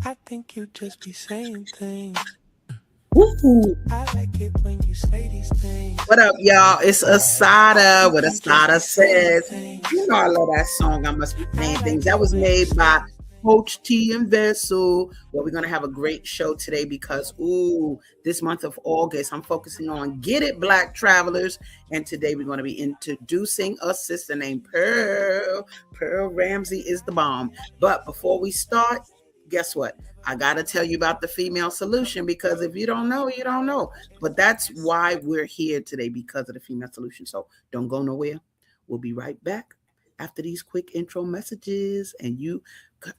I think you just be saying things. Woo. I like it when you say these things. What up, y'all? It's I ASADAH. think What you just be ASADAH saying says. things. You know I love that song. I must be I saying things. like That it was when you made say by these things. Coach T and Vessel. Well, we're gonna have a great show today because this month of August, I'm focusing on Get It Black Travelers. And today we're going to be introducing a sister named Pearl. Pearl Ramsey is the bomb. But before we start, guess what? I got to tell you about the female solution because if you don't know, you don't know. But that's why we're here today, because of the female solution. So don't go nowhere. We'll be right back after these quick intro messages. And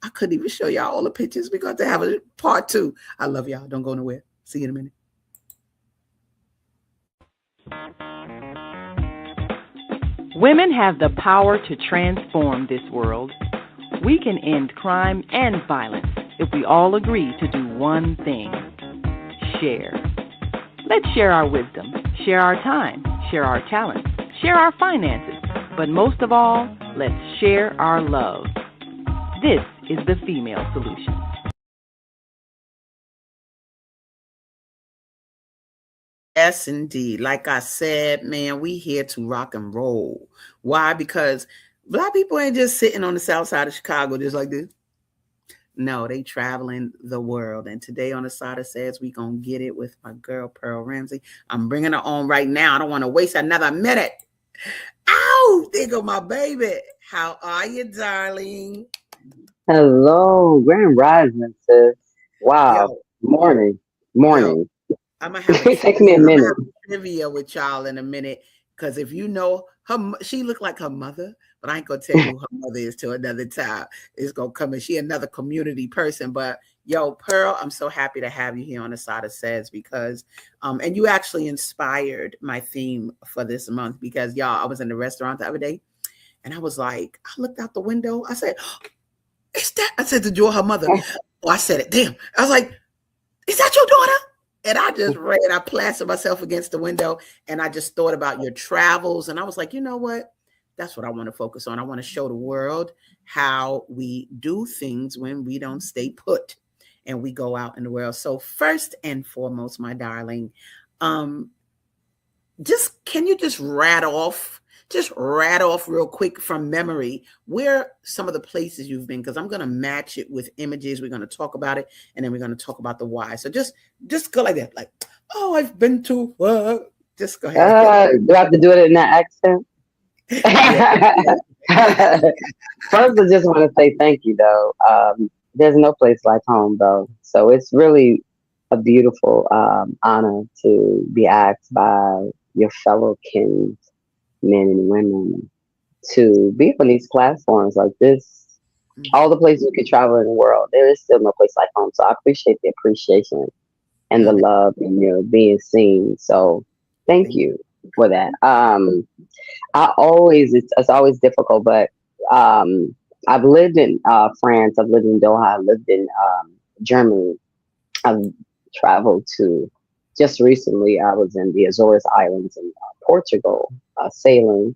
I couldn't even show y'all all the pictures. We're going to have a part two. I love y'all. Don't go nowhere. See you in a minute. Women have the power to transform this world. We can end crime and violence if we all agree to do one thing: share. Let's share our wisdom, share our time, share our talents, share our finances, but most of all, let's share our love. This is the female solution. Yes, indeed. Like I said, man, we here to rock and roll. Why? Because black people ain't just sitting on the south side of Chicago just like this. No, they traveling the world. And today on the side of says we gonna get it with my girl Pearl Ramsey. I'm bringing her on right now. I don't want to waste another minute. Ow! There go my baby. How are you, darling? Hello, Grand Rising, sis. Wow. Yo, Morning. yo, Morning. I'm gonna have a It takes me trivia. a I'm gonna minute. have a trivia with y'all in a minute. Because if you know her, she looked like her mother, but I ain't gonna tell you who her mother is till another time. It's gonna come in. She another community person. But yo, Pearl, I'm so happy to have you here on the side of says because and you actually inspired my theme for this month because y'all, I was in the restaurant the other day and I was like, I looked out the window, I said, is that I said to Joy, her mother. Oh, I said it, damn. I was like, is that your daughter? And I just ran, I plastered myself against the window and I just thought about your travels. And I was like, you know what? That's what I want to focus on. I want to show the world how we do things when we don't stay put and we go out in the world. So first and foremost, my darling, um, just can you just rattle off real quick from memory where some of the places you've been, because I'm going to match it with images. We're going to talk about it and then we're going to talk about the why. So just go like that, like, oh, I've been to just go ahead. Do I have to do it in that accent? Yeah. First, I just want to say thank you, though. There's no place like home, though. So it's really a beautiful honor to be asked by your fellow kin, men and women, to be on these platforms like this. All the places you could travel in the world, there is still no place like home. So I appreciate the appreciation and the Love it. love and being seen. So thank Thank you for that. It's always difficult, but I've lived in France, I've lived in Doha, I've lived in Germany, I've traveled to. Just recently, I was in the Azores Islands in Portugal, sailing.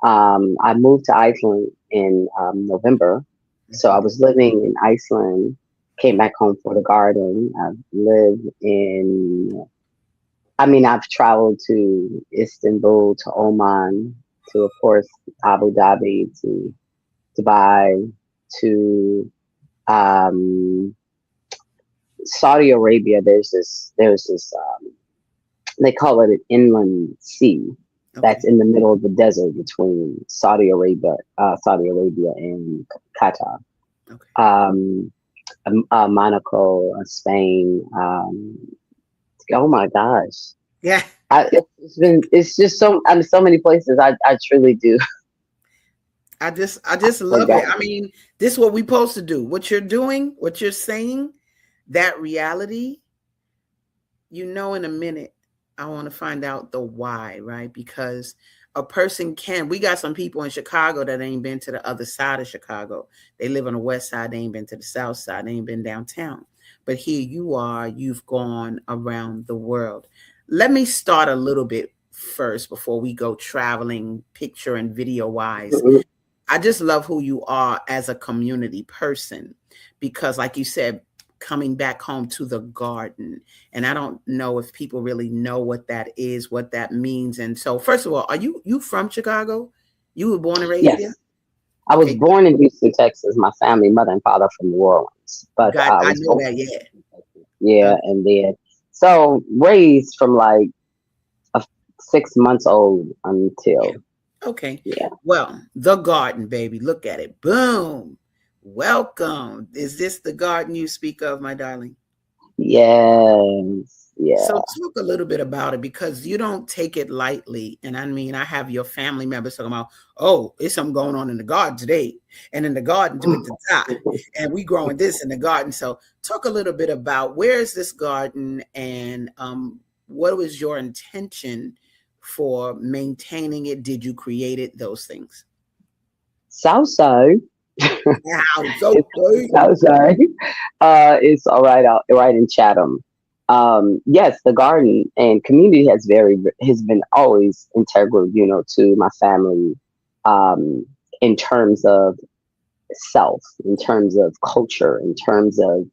I moved to Iceland in November, so I you. was living in Iceland. Came back home for the garden. I've lived in. I mean, I've traveled to Istanbul, to Oman, to of course Abu Dhabi, to Dubai, to um, Saudi Arabia. There's this. They call it an inland sea Okay. that's in the middle of the desert between Saudi Arabia and Qatar. Okay. Um, Monaco, Spain. Oh my gosh, Yeah. it's just so many places. I truly do I just love it. forget. I mean, this is what we supposed to do. What you're doing, what you're saying, that reality, in a minute, I want to find out the why, right? Because a person we got some people in Chicago that ain't been to the other side of Chicago. They live on the west side, they ain't been to the south side, they ain't been downtown. But here you are, you've gone around the world. Let me start a little bit first before we go traveling, picture and video wise. Mhm. I just love who you are as a community person because, like you said, coming back home to the garden. And I don't know if people really know what that is, what that means. And so, first of all, are you from Chicago? You were born and raised there? Yes, I was Okay, born in Houston, Texas. My family, mother and father from New Orleans, but got. I I was know born, that. Yeah. yeah, and then so raised from like a 6 months old Yeah. until, Okay. yeah, Well, the garden, baby. Look at it. Boom. Welcome. Is this the garden you speak of, my darling? yes, So yeah. talk a little bit about it because you don't take it lightly. And I mean, I have your family members talking about, oh, it's something going on in the garden today, and in the garden with the tie, and we growing this in the garden. So talk a little bit about where is this garden and what was your intention for maintaining it? Did you create it? Those things. Southside, Wow, so it's Southside. It's all right out right in Chatham. Yes, the garden and community has been always integral, to my family, um, in terms of self, in terms of culture, in terms of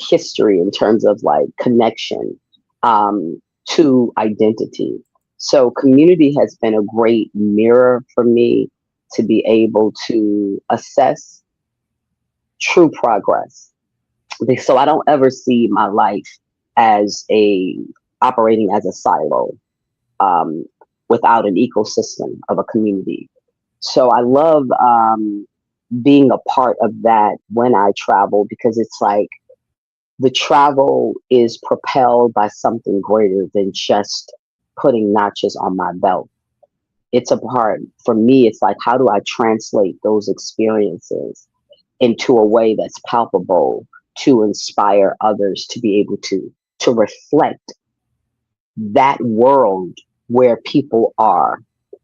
history, in terms of like connection, to identity. So community has been a great mirror for me to be able to assess true progress. So I don't ever see my life as a operating as a silo, um, without an ecosystem of a community. So I love, being a part of that when I travel, because it's like the travel is propelled by something greater than just putting notches on my belt. It's a part, for me, it's like, how do I translate those experiences into a way that's palpable to inspire others to be able to reflect that world where people are,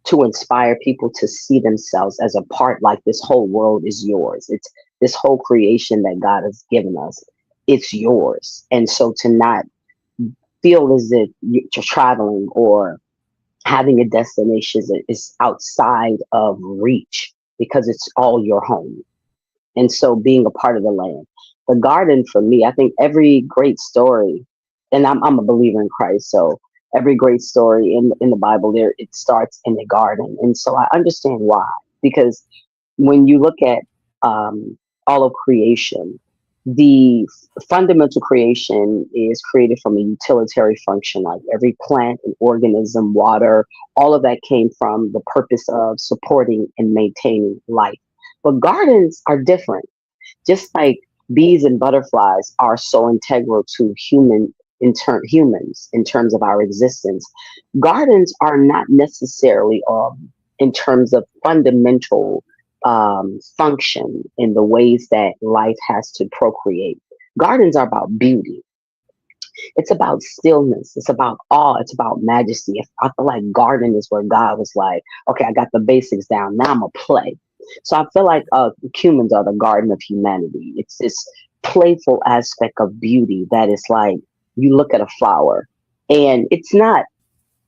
to inspire people to see themselves as a part, like this whole world is yours. It's this whole creation that God has given us. It's yours. And so to not feel as if you're traveling or having a destination is outside of reach, because it's all your home. And so being a part of the land. The garden for me, I think every great story, and I'm a believer in Christ, so every great story in the Bible, there it starts in the garden. And so I understand why. Because when you look at, all of creation, the fundamental creation is created from a utilitarian function, like every plant and organism, water, all of that came from the purpose of supporting and maintaining life. But gardens are different. Just like bees and butterflies are so integral to humans in terms of our existence, gardens are not necessarily, in terms of fundamental, function in the ways that life has to procreate. Gardens are about beauty. It's about stillness. It's about awe. It's about majesty. I feel like garden is where God was like, okay, I got the basics down. Now I'm gonna play. So I feel like, humans are the garden of humanity. It's this playful aspect of beauty that is like, you look at a flower and it's not,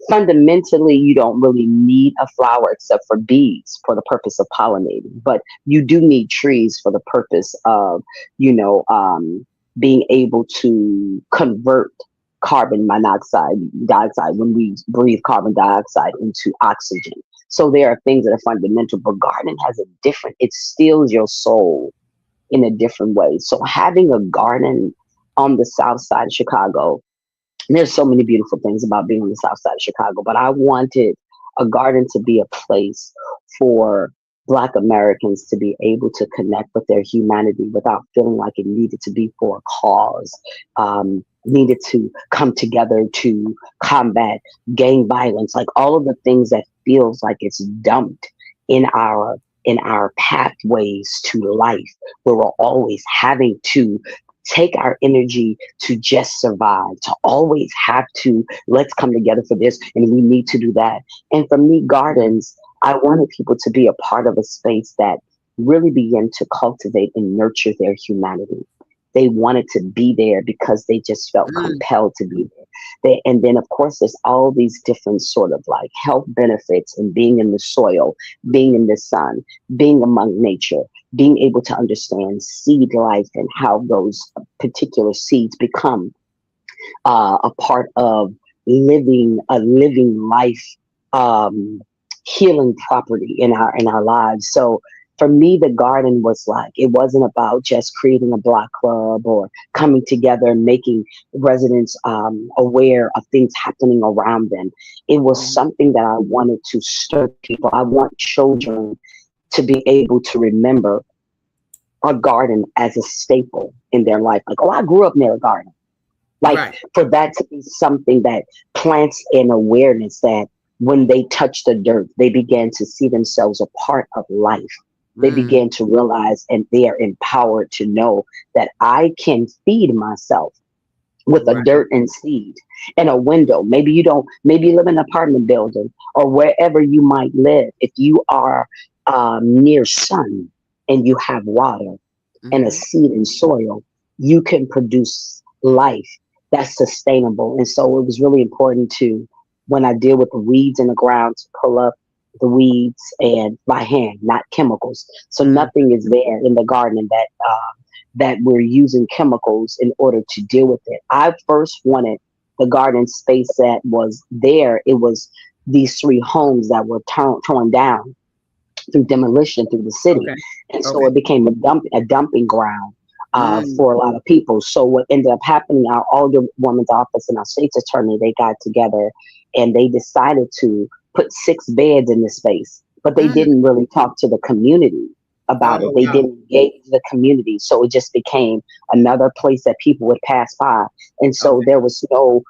fundamentally, you don't really need a flower except for bees for the purpose of pollinating, but you do need trees for the purpose of, you know um, being able to convert carbon monoxide dioxide when we breathe carbon dioxide into oxygen. So there are things that are fundamental, but garden has a different, it steals your soul in a different way. So having a garden on the south side of Chicago, there's so many beautiful things about being on the south side of Chicago, but I wanted a garden to be a place for Black Americans to be able to connect with their humanity without feeling like it needed to be for a cause, needed to come together to combat gang violence, like all of the things that feels like it's dumped in our pathways to life, where we're always having to take our energy to just survive, to always have to, let's come together for this and we need to do that. And for me, gardens, I wanted people to be a part of a space that really began to cultivate and nurture their humanity. They wanted to be there because they just felt Mm. compelled to be there. And then, of course, there's all these different sort of like health benefits in being in the soil, being in the sun, being among nature, being able to understand seed life and how those particular seeds become a part of living a living life, um, healing property in our lives. So for me, the garden was like, it wasn't about just creating a block club or coming together and making residents aware of things happening around them. It was something that I wanted to stir people. I want children to be able to remember a garden as a staple in their life. Like, oh, I grew up near a garden. Like, Right. for that to be something that plants an awareness that when they touch the dirt, they began to see themselves a part of life. They Mm, began to realize and they are empowered to know that I can feed myself with a right. dirt and seed and a window. Maybe you don't, maybe you live in an apartment building or wherever you might live. If you are near sun and you have water and a Hmm. seed and soil, you can produce life that's sustainable. And so it was really important to, when I deal with the weeds in the ground, to pull up the weeds and by hand, not chemicals. So Mm, nothing is there in the garden that we're using chemicals in order to deal with it. I first wanted the garden space that was there. It was these three homes that were torn down through demolition through the city, okay. and so Okay. it became a dumping ground Mm, for a lot of people. So what ended up happening, our Alderwoman's office and our state's attorney, they got together and they decided to put 6 beds in the space, but they mm. didn't really talk to the community about it. Oh, They wow. didn't engage the community, so it just became another place that people would pass by, and so Okay. there was no.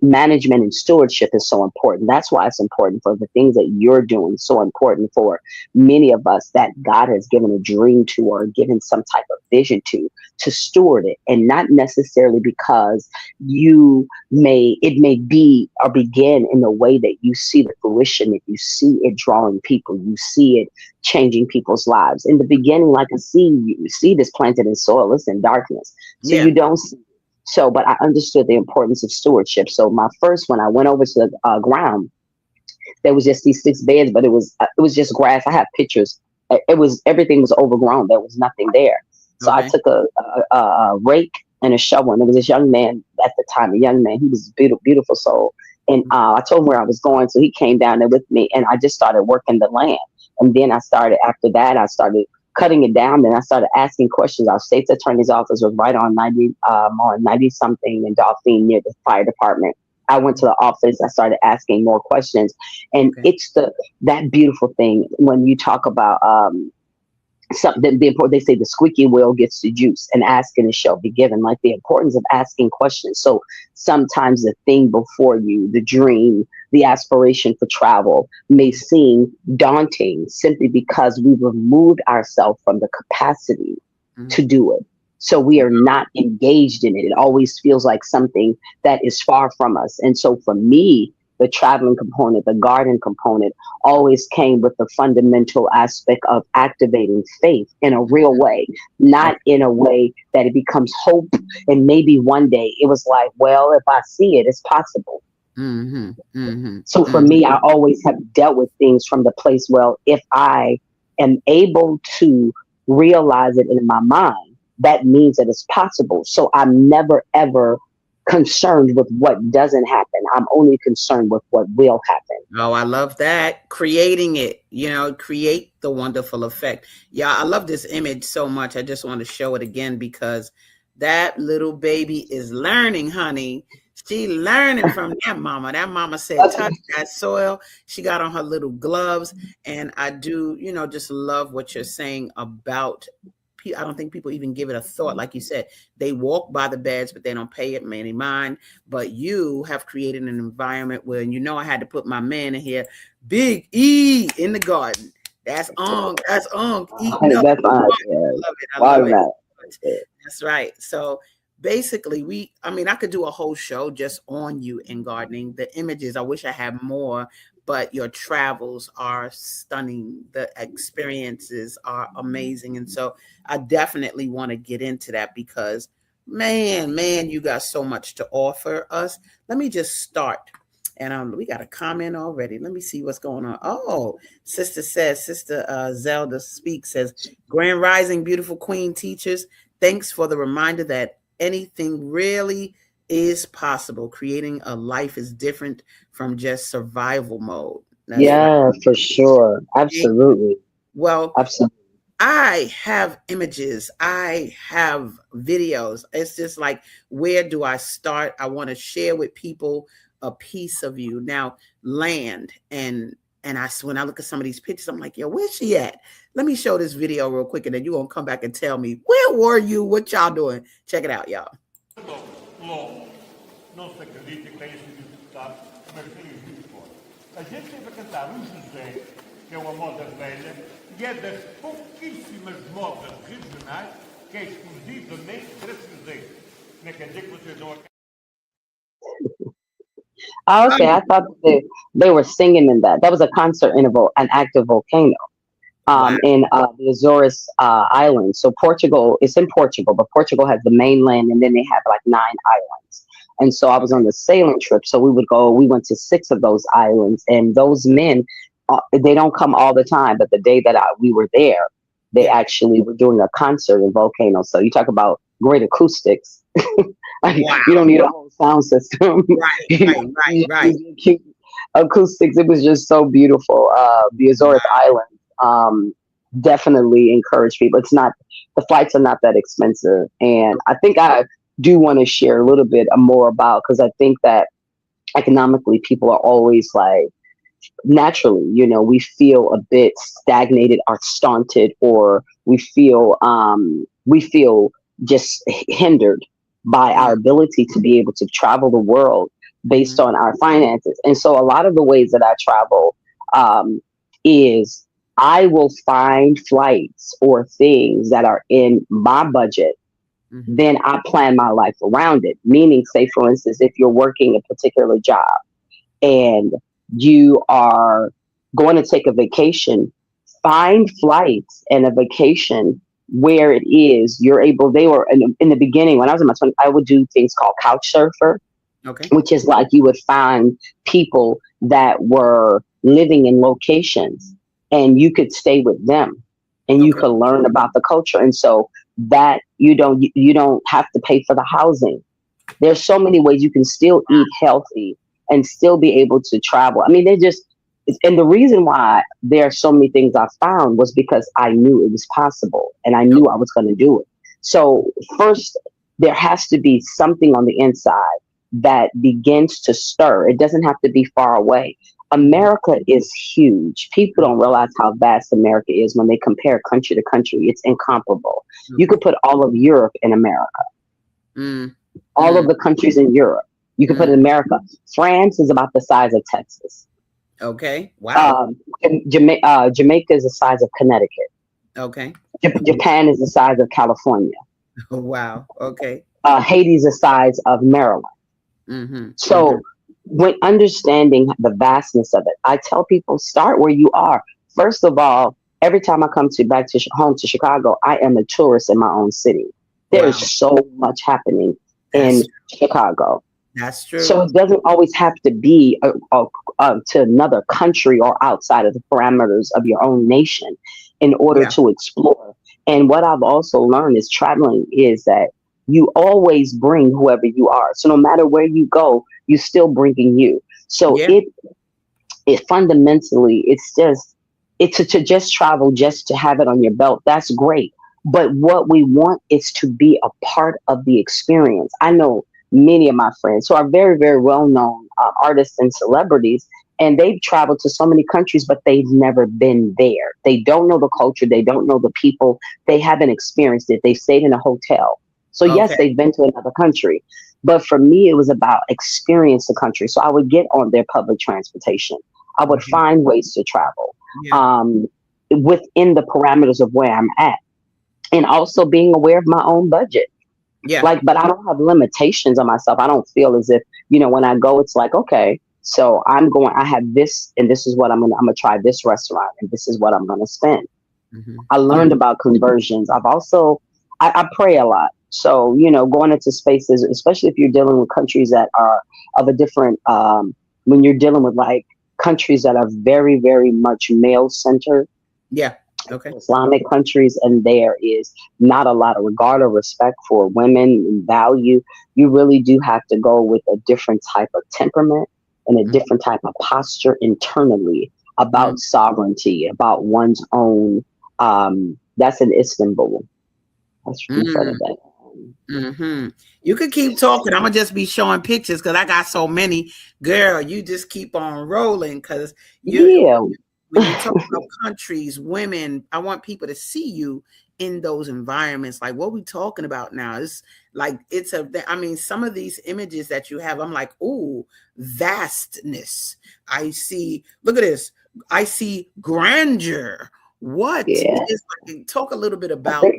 Management and stewardship is so important. That's why it's important for the things that you're doing. So important for many of us that God has given a dream to or given some type of vision to steward it, and not necessarily because it may be or begin in the way that you see the fruition, that you see it drawing people, you see it changing people's lives. In the beginning, like a seed is planted in soil, it's in darkness. So Yeah. you don't see. So, but I understood the importance of stewardship. So my first, when I went over to the ground, there was just these 6 beds, but it was just grass. I have pictures. It was everything was overgrown. There was nothing there. So I Okay. took a rake and a shovel, and there was this young man at the time. A young man, he was a beautiful, beautiful soul. And I told him where I was going, so he came down there with me, and I just started working the land. And then after that, I started cutting it down. Then I started asking questions. Our state's attorney's office was right on 90 something in Dauphine near the fire department. I went to the office. I started asking more questions, and Okay. it's that beautiful thing when you talk about something. The important, they say the squeaky wheel gets the juice, and asking it shall be given. Like the importance of asking questions. So sometimes the thing before you, the dream, the aspiration for travel, may seem daunting simply because we removed ourselves from the capacity Mm. to do it. So we are not engaged in it. It always feels like something that is far from us. And so for me, the traveling component, the garden component always came with the fundamental aspect of activating faith in a real way, not Okay. in a way that it becomes hope. And maybe one day it was like, well, if I see it, it's possible. Mm-hmm. Mm-hmm. So for Mm-hmm. me, I always have dealt with things from the place, well, if I am able to realize it in my mind, that means that it's possible. So I'm never ever concerned with what doesn't happen. I'm only concerned with what will happen. Oh, I love that. Creating it, create the wonderful effect. Yeah, I love this image so much. I just want to show it again because that little baby is learning, honey. She learning from that mama. That mama said, touch that soil. She got on her little gloves. And I do, just love what you're saying about I don't think people even give it a thought. Like you said, they walk by the beds, but they don't pay it any mind. But you have created an environment where, I had to put my man in here, Big E in the garden. That's eating up. That's fine. I Yeah. love it. I love it. Watermelon. That's right. So basically, I could do a whole show just on you in gardening. The images, I wish I had more, but your travels are stunning. The experiences are amazing. And so I definitely want to get into that because, man, you got so much to offer us. Let me just start. And we got a comment already. Let me see what's going on. Oh, Sister Zelda speaks, says, Grand Rising, beautiful queen teachers. Thanks for the reminder that anything really is possible. Creating a life is different from just survival mode. That's right. Yeah, for sure. Absolutely. Well, Absolutely. I have images, I have videos. It's just like, where do I start? I want to share with people a piece of you. Now, land and when I look at some of these pictures, I'm like, yo, where's she at? Let me show this video real quick, and then you're gonna come back and tell me, where were you? What y'all doing? Check it out, y'all. Longo. Não se acredita que tem esse deputado, mas tem visto fora. A gente teve a cantar o José, que é uma moda velha, e é das pouquíssimas modas regionais que é exclusivamente brasileira. Não quer dizer que vocês não acreditam. Oh, okay, I thought they were singing in that. That was a concert interval, an active volcano Wow. in the Azores Islands. So Portugal, it's in Portugal, but Portugal has the mainland and then they have like 9 islands. And so I was on the sailing trip. So we went to 6 of those islands, and those men, they don't come all the time, but the day that we were there, they Yeah. actually were doing a concert in volcanoes. So you talk about great acoustics. Like, Wow. you don't need a whole sound system. Right. Acoustics. It was just so beautiful. The Azores Islands definitely encourage people. It's not, the flights are not that expensive, and I think I do want to share a little bit more about, because I think that economically people are always like, naturally, we feel a bit stagnated or stunted, or we feel just hindered by our ability to be able to travel the world based on our finances. And so a lot of the ways that I travel is I will find flights or things that are in my budget. Then I plan my life around it. Meaning, say, for instance, if you're working a particular job and you are going to take a vacation, find flights and a vacation where it is you're able. They were in the beginning, when I was in my 20s, I would do things called couch surfer, Okay. which is like you would find people that were living in locations and you could stay with them and you Okay. could learn about the culture. And so that you don't have to pay for the housing. There's so many ways you can still eat healthy and still be able to travel. I mean, and the reason why there are so many things I found was because I knew it was possible and I knew I was going to do it. So first, there has to be something on the inside that begins to stir. It doesn't have to be far away. America is huge. People don't realize how vast America is when they compare country to country. It's incomparable. You could put all of Europe in America, all of the countries in Europe. You could put in America. France is about the size of Texas. Okay. Wow. Jamaica is the size of Connecticut. Okay. Japan is the size of California. Wow. Okay. Haiti is the size of Maryland. So when understanding the vastness of it, I tell people, start where you are. First of all, every time I come back to home to Chicago, I am a tourist in my own city. There's so much happening in Chicago. That's true. So it doesn't always have to be to another country or outside of the parameters of your own nation in order to explore. And what I've also learned is traveling is that you always bring whoever you are. So no matter where you go, you're still bringing you. So it fundamentally, it's to just travel, just to have it on your belt. That's great. But what we want is to be a part of the experience. I know many of my friends who are very, very well-known artists and celebrities, and they've traveled to so many countries, but they've never been there. They don't know the culture. They don't know the people. They haven't experienced it. They stayed in a hotel. So yes, they've been to another country. But for me, it was about experience the country. So I would get on their public transportation. I would find ways to travel within the parameters of where I'm at. And also being aware of my own budget. But I don't have limitations on myself. I don't feel as if, when I go, it's like, okay, so I have this, and this is what I'm going to try this restaurant, and this is what I'm going to spend. I learned about conversions. I've also, I pray a lot. So, going into spaces, especially if you're dealing with countries that are of a different, when you're dealing with like countries that are very, very much male centered. Okay. Islamic countries, and there is not a lot of regard or respect for women and value. You really do have to go with a different type of temperament and a different type of posture internally about Mm-hmm. sovereignty, about one's own. That's in Istanbul. That's from Mm-hmm. that. Mm-hmm. You could keep talking. I'm gonna just be showing pictures because I got so many. Girl, you just keep on rolling because you Yeah. when you talk about countries, women, I want people to see you in those environments. Like what we talking about now is like I mean, some of these images that you have, I'm like, ooh, vastness. I see, look at this. I see grandeur. What Yeah. is like, talk a little bit I about think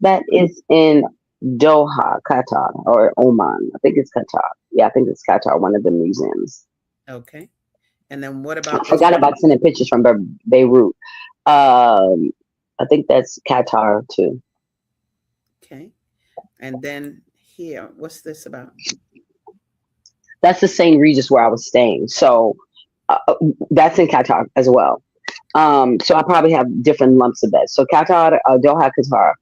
that is in Doha, Qatar, or Oman. I think it's Qatar. Yeah, I think it's Qatar, one of the museums. okay. And then what I about this forgot one? about sending pictures from Beirut. Um, I think that's Qatar too. Okay. And then here, what's this about? That's the same Regis where I was staying. So that's in Qatar as well. So I probably have different lumps of beds. So Qatar, Doha, Qatar.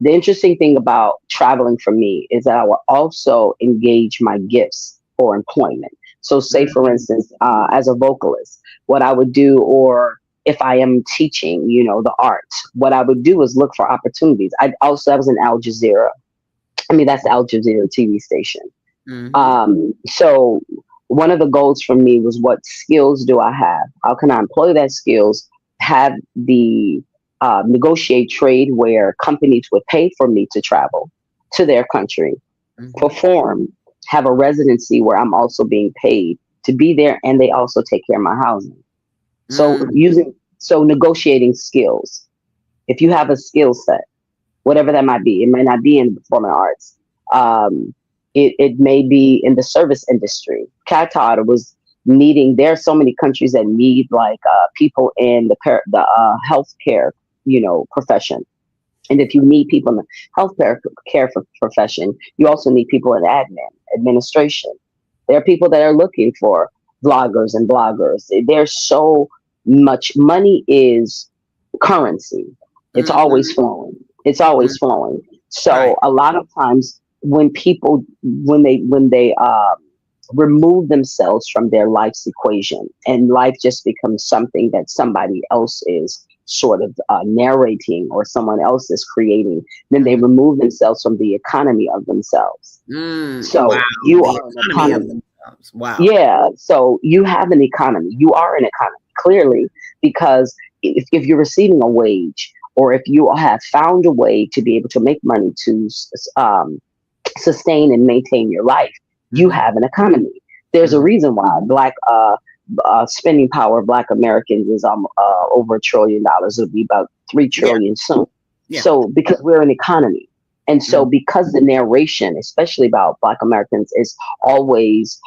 The interesting thing about traveling for me is that I will also engage my gifts for employment. So, say for Mm-hmm. instance, as a vocalist, what I would do, or if I am teaching, the arts, what I would do is look for opportunities. I was in Al Jazeera. I mean, that's the Al Jazeera TV station. Mm-hmm. So one of the goals for me was, what skills do I have? How can I employ that skills? Have the negotiate trade where companies would pay for me to travel to their country, Mm-hmm. perform, have a residency where I'm also being paid to be there, and they also take care of my housing. So Mm-hmm. negotiating skills. If you have a skill set, whatever that might be. It may not be in the performing arts. Um, it may be in the service industry. Qatar was needing. There are so many countries that need like people in the healthcare, profession. And if you need people in the profession, you also need people in administration. There are people that are looking for vloggers and bloggers. There's so much money is currency. It's always Mm-hmm. flowing. It's always flowing. Right. So a lot of times when people when they remove themselves from their life's equation and life just becomes something that somebody else is sort of narrating or someone else is creating, then they Mm-hmm. remove themselves from the economy of themselves. Wow. So you The are an economy of economy. themselves. Wow. Yeah, so you have an economy. You are an economy, clearly, because if you're receiving a wage, or if you have found a way to be able to make money to sustain and maintain your life, you Mm-hmm. have an economy. There's a Mm-hmm. reason why black spending power of black Americans is over $1 trillion. It'll be about 3 trillion soon. Yeah. So because we're an economy, and so Mm-hmm. because the narration, especially about black Americans, is always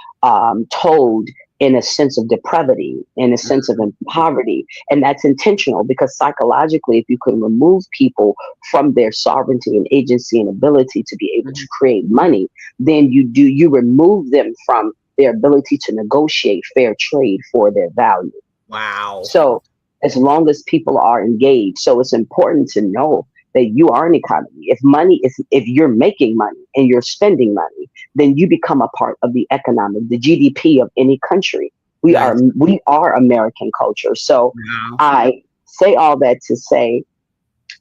told in a sense of depravity, in a sense of poverty, and that's intentional because psychologically, if you can remove people from their sovereignty and agency and ability to be able to Mm-hmm. create money, then you remove them from their ability to negotiate fair trade for their value. Wow. So as long as people are engaged, so it's important to know that you are an economy. If you're making money and you're spending money, then you become a part of the GDP of any country. We are Nice. we are American culture. So Wow. I say all that to say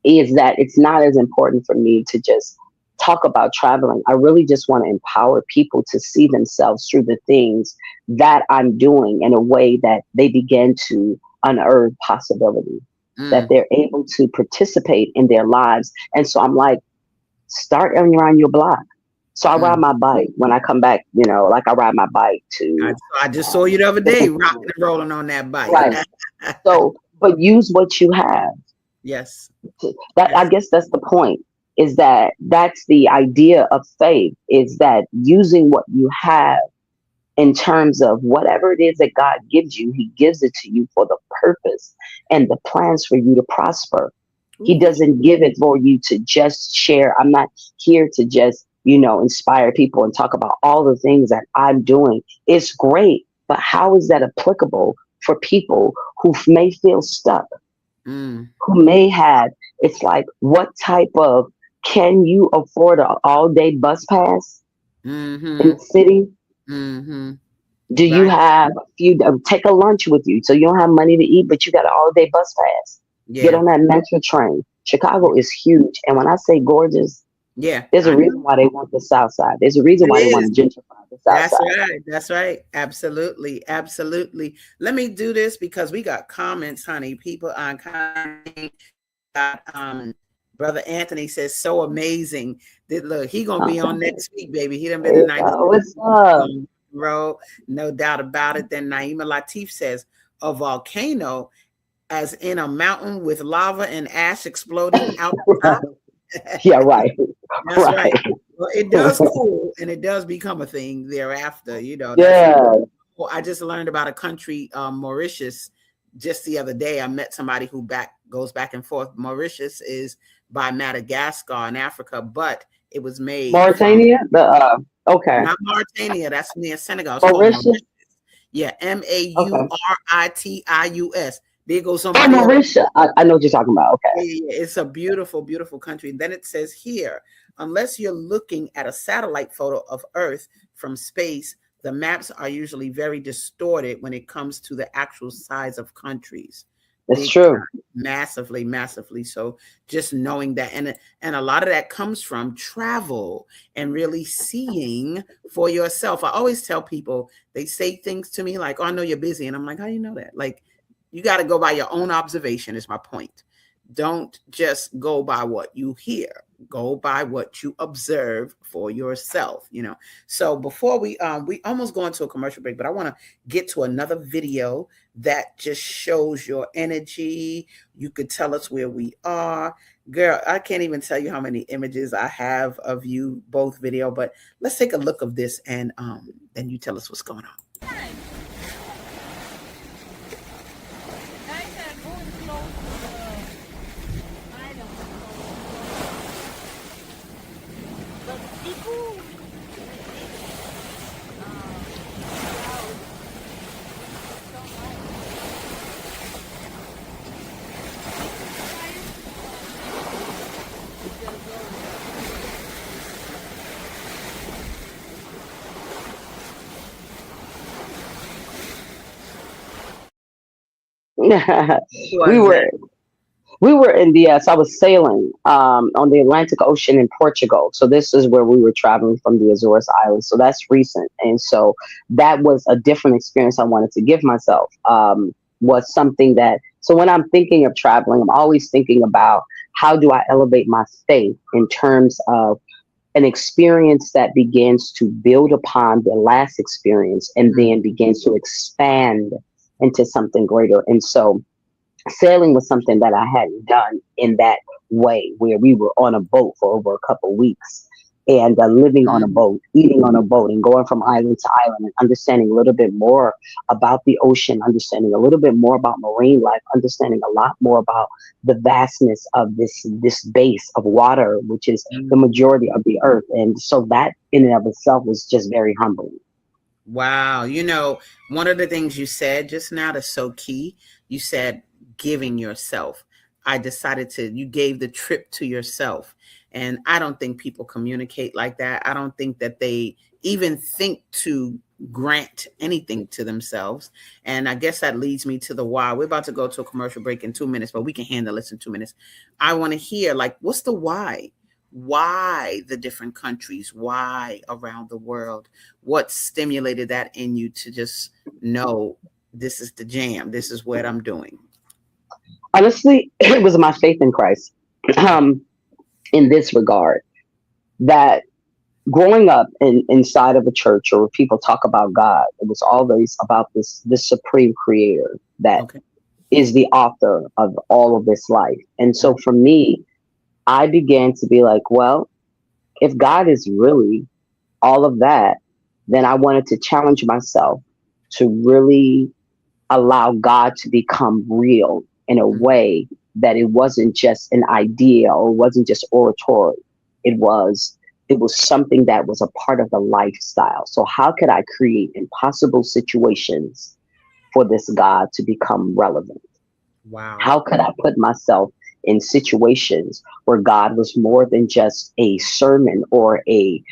is that it's not as important for me to just talk about traveling. I really just want to empower people to see themselves through the things that I'm doing in a way that they begin to unearth possibility, that Mm. they're able to participate in their lives. And so I'm like, start around your block. So I ride Mm. my bike when I come back, like I ride my bike I, to I just saw you the other day different, rocking and rolling on that bike. right. So, but use what you have. Yes. That, I Yes. guess that's the point, is that that's the idea of faith, is that using what you have in terms of whatever it is that God gives you, he gives it to you for the purpose and the plans for you to prosper. He Ooh. doesn't give it for you to just share. I'm not here to just, inspire people and talk about all the things that I'm doing. It's great, but how is that applicable for people who may feel stuck? Mm. who may have, it's like, what type of, can you afford an all day bus pass in Mm-hmm. the city? Mm-hmm. Do you Right. have you take a lunch with you so you don't have money to eat, but you got an all day bus pass? Get Yeah. on that metro train. Chicago is huge, and when I say gorgeous, Yeah. there's a I reason know. why they want the South Side. There's a reason It why they want is. to gentrify the South That's Side. right. That's right. Absolutely. Absolutely. Let me do this because we got comments, honey. People are commenting. Got Brother Anthony says so amazing. Look, he gonna be on Okay, next week, baby. He done been there in you 96 go. What's up? row, no doubt about it. Then Naima Latif says a volcano, as in a mountain with lava and ash exploding out the top. Yeah, right, That's right. right. Well, it does cool and it does become a thing thereafter. That's Yeah. well, I just learned about a country, Mauritius, just the other day. I met somebody who goes back and forth. Mauritius is by Madagascar in Africa, but it was made from Mauritania. Okay. not Mauritania. That's near Senegal. It's called Mauritius. Mauritius. Yeah, Okay. Mauritius. There goes Oh, somebody else. Mauritius. I know what you're talking about. Okay. Yeah, yeah, yeah. It's a beautiful, beautiful country. And then it says here, unless you're looking at a satellite photo of Earth from space, the maps are usually very distorted when it comes to the actual size of countries. It's Big true. time, massively, massively. So just knowing that, and a lot of that comes from travel and really seeing for yourself. I always tell people, they say things to me like, "Oh, I know you're busy," and I'm like, "How do you know that?" Like, you got to go by your own observation. Is my point. Don't just go by what you hear. Go by what you observe for yourself. So before we almost go into a commercial break, but I want to get to another video that just shows your energy. You could tell us where we are. Girl, I can't even tell you how many images I have of you, both video, but let's take a look of this and then you tell us what's going on. Who we was were that? we were in the so I was sailing on the Atlantic Ocean in Portugal. So this is where we were traveling from the Azores Islands. So that's recent, and so that was a different experience I wanted to give myself. Was something that, so when I'm thinking of traveling, I'm always thinking about how do I elevate my faith in terms of an experience that begins to build upon the last experience and then begins to expand into something greater. And so sailing was something that I hadn't done in that way, where we were on a boat for over a couple of weeks and living on a Mm. boat, eating on a boat, and going from island to island and understanding a little bit more about the ocean, understanding a little bit more about marine life, understanding a lot more about the vastness of this base of water, which is the Mm. majority of the earth. And so that in and of itself was just very humbling. Wow. One of the things you said just now that's so key, you said giving yourself. You gave the trip to yourself. And I don't think people communicate like that. I don't think that they even think to grant anything to themselves. And I guess that leads me to the why. We're about to go to a commercial break in 2 minutes, but we can handle this in 2 minutes. I want to hear, like, what's the why? Why the different countries? Why around the world? What stimulated that in you to just know this is the jam, this is what I'm doing? Honestly, it was my faith in Christ um, in this regard, that growing up inside of a church or people talk about God, it was always about this supreme creator that Okay. is the author of all of this life. And so for me, I began to be like, well, if God is really all of that, then I wanted to challenge myself to really allow God to become real in a Mm. way that it wasn't just an idea or it wasn't just oratory. It was it was something that was a part of the lifestyle. So how could I create impossible situations for this God to become relevant? Wow. How could I put myself in situations where God was more than just a sermon or a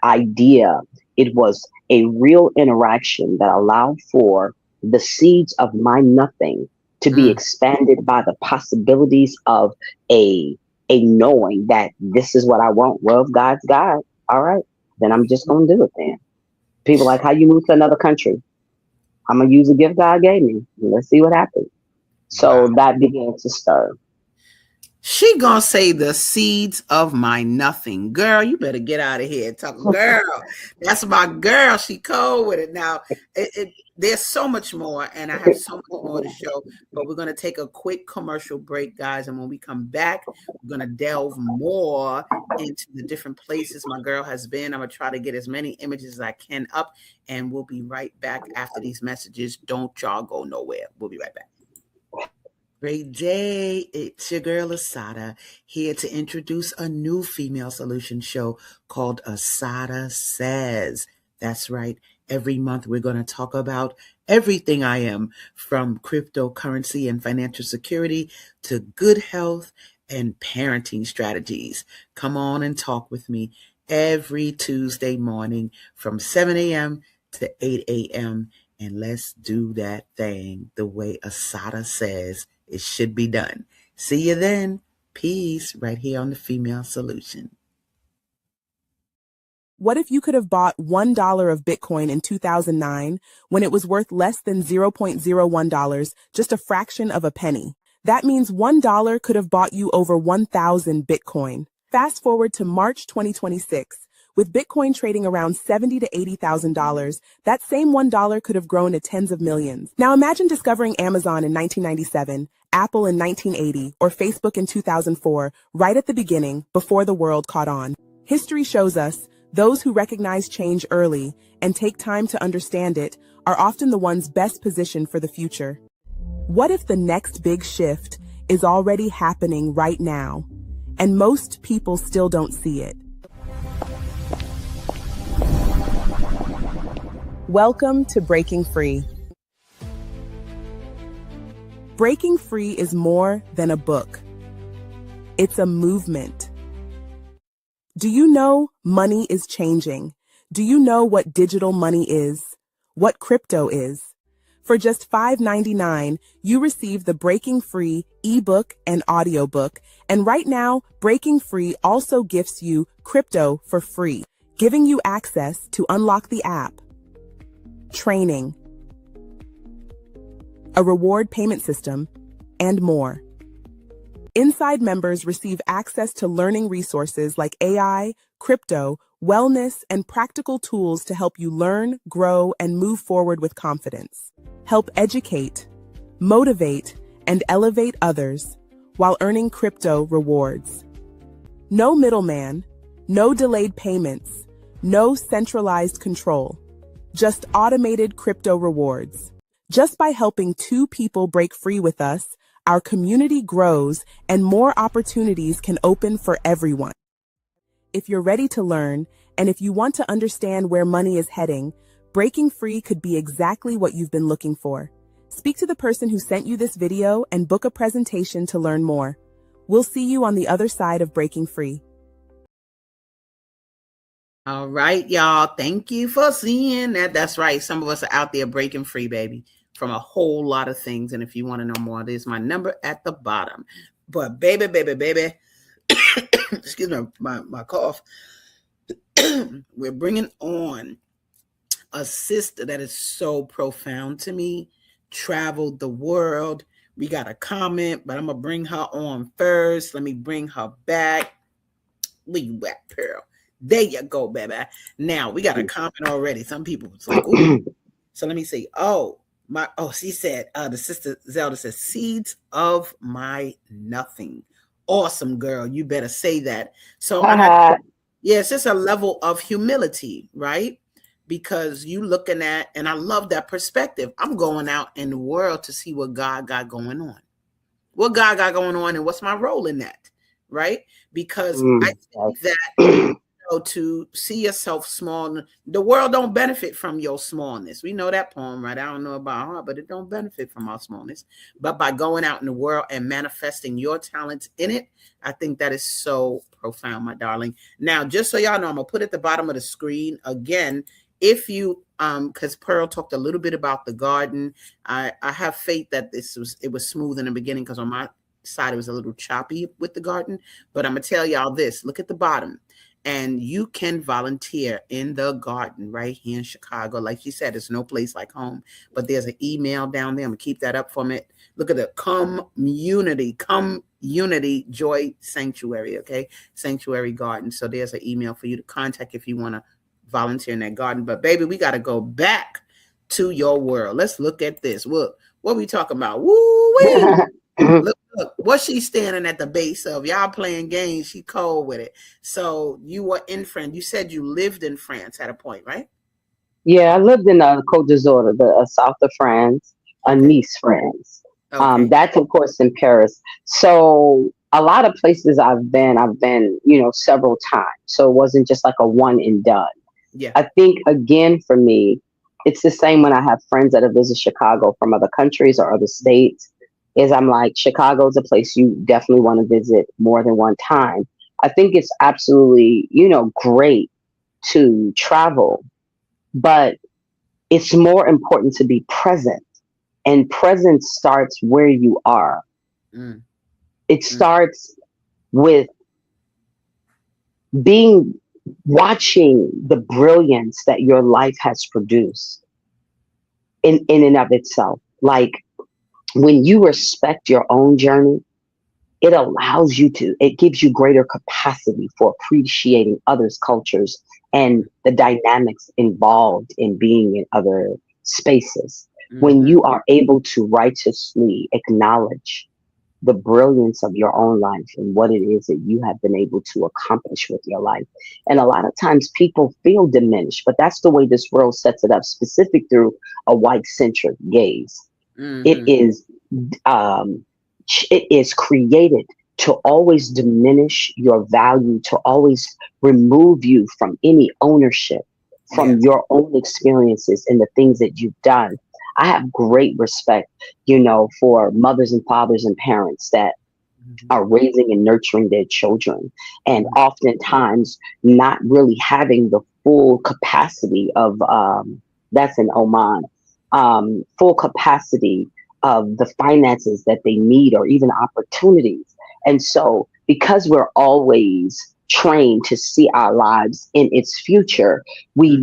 idea? It was a real interaction that allowed for the seeds of my nothing to be Mm. expanded by the possibilities of a a knowing that this is what I want. Well, if God's God, all right, then I'm just gonna do it then. People like, how you move to another country? I'm gonna use the gift God gave me. Let's see what happens. Wow. So that began to stir. She gonna say the seeds of my nothing. Girl, you better get out of here. Talk, girl. That's my girl. She cold with it. Now, there's so much more, and I have so much more to show, but we're gonna take a quick commercial break, guys. And when we come back, we're gonna delve more into the different places my girl has been. I'm gonna try to get as many images as I can up, and we'll be right back after these messages. Don't y'all go nowhere. We'll be right back. Great day. It's your girl ASADAH here to introduce a new female solution show called ASADAH Says. That's right. Every month we're going to talk about everything I am, from cryptocurrency and financial security to good health and parenting strategies. Come on and talk with me every Tuesday morning from 7 a.m. to 8 a.m. And let's do that thing the way ASADAH says it should be done. See you then. Peace, right here on the Female Solution. What if you could have bought $1 of Bitcoin in 2009 when it was worth less than $0.01, just a fraction of a penny? That means $1 could have bought you over 1,000 Bitcoin. Fast forward to March 2026. With Bitcoin trading around $70,000 to $80,000, that same $1 could have grown to tens of millions. Now imagine discovering Amazon in 1997, Apple in 1980, or Facebook in 2004, right at the beginning, before the world caught on. History shows us those who recognize change early and take time to understand it are often the ones best positioned for the future. What if the next big shift is already happening right now, and most people still don't see it? Welcome to Breaking Free. Breaking Free is more than a book. It's a movement. Do you know money is changing? Do you know what digital money is? What crypto is? For just $5.99, you receive the Breaking Free ebook and audiobook. And right now, Breaking Free also gifts you crypto for free, giving you access to unlock the app, training, a reward payment system, and more. Inside members receive access to learning resources like AI, crypto, wellness, and practical tools to help you learn, grow, and move forward with confidence. Help educate, motivate, and elevate others while earning crypto rewards. No middleman, no delayed payments, no centralized control. Just automated crypto rewards. Just by helping 2 people break free with us, our community grows and more opportunities can open for everyone. If you're ready to learn, and if you want to understand where money is heading, Breaking Free could be exactly what you've been looking for. Speak to the person who sent you this video and book a presentation to learn more. We'll see you on the other side of Breaking Free. All right, y'all. Thank you for seeing that. That's right. Some of us are out there breaking free, baby, from a whole lot of things. And if you want to know more, there's my number at the bottom. But baby, excuse me, my cough. We're bringing on a sister that is so profound to me, traveled the world. We got a comment, but I'm going to bring her on first. Let me bring her back. Where you at, Pearl? There you go, baby. Now we got a comment already. Some people was like, ooh. So let me see. She said, the sister Zelda says, seeds of my nothing. Awesome, girl. You better say that. So it's just a level of humility, right? Because you looking at, and I love that perspective. I'm going out in the world to see what God got going on. What God got going on and what's my role in that, right? Because I think that know, to see yourself small. The world don't benefit from your smallness. We know that poem, right? I don't know about her, but it don't benefit from our smallness. But by going out in the world and manifesting your talents in it, I think that is so profound, my darling. Now, just so y'all know, I'm gonna put at the bottom of the screen again. If you because Pearl talked a little bit about the garden. I have faith that it was smooth in the beginning, because on my side it was a little choppy with the garden. But I'm gonna tell y'all this: look at the bottom, and you can volunteer in the garden right here in Chicago. Like she said, it's no place like home, but there's an email down there. I'm gonna keep that up for me. Look at the community joy sanctuary. Okay, sanctuary garden. So there's an email for you to contact if you want to volunteer in that garden. But baby, we got to go back to your world. Let's look at this. Look, what we talking about? Woo-wee. Look, what she's standing at the base of. Y'all playing games. She cold with it. So you were in France. You said you lived in France at a point, right? Yeah, I lived in Côte d'Azur, the south of France, Okay. Nice, France. Okay. That's of course in Paris. So a lot of places I've been, several times. So it wasn't just like a one and done. Yeah. I think again for me, it's the same when I have friends that have visited Chicago from other countries or other states. Is I'm like, Chicago's a place you definitely want to visit more than one time. I think it's absolutely, great to travel, but it's more important to be present. And presence starts where you are. Mm. It starts with watching the brilliance that your life has produced in and of itself. Like, when you respect your own journey, it gives you greater capacity for appreciating others' cultures and the dynamics involved in being in other spaces. When you are able to righteously acknowledge the brilliance of your own life and what it is that you have been able to accomplish with your life. And a lot of times people feel diminished, but that's the way this world sets it up, specific through a white centric gaze. It is created to always diminish your value, to always remove you from any ownership, from your own experiences and the things that you've done. I have great respect, for mothers and fathers and parents that are raising and nurturing their children, and oftentimes not really having the full capacity of, that's in Oman, full capacity of the finances that they need or even opportunities. And so because we're always trained to see our lives in its future, we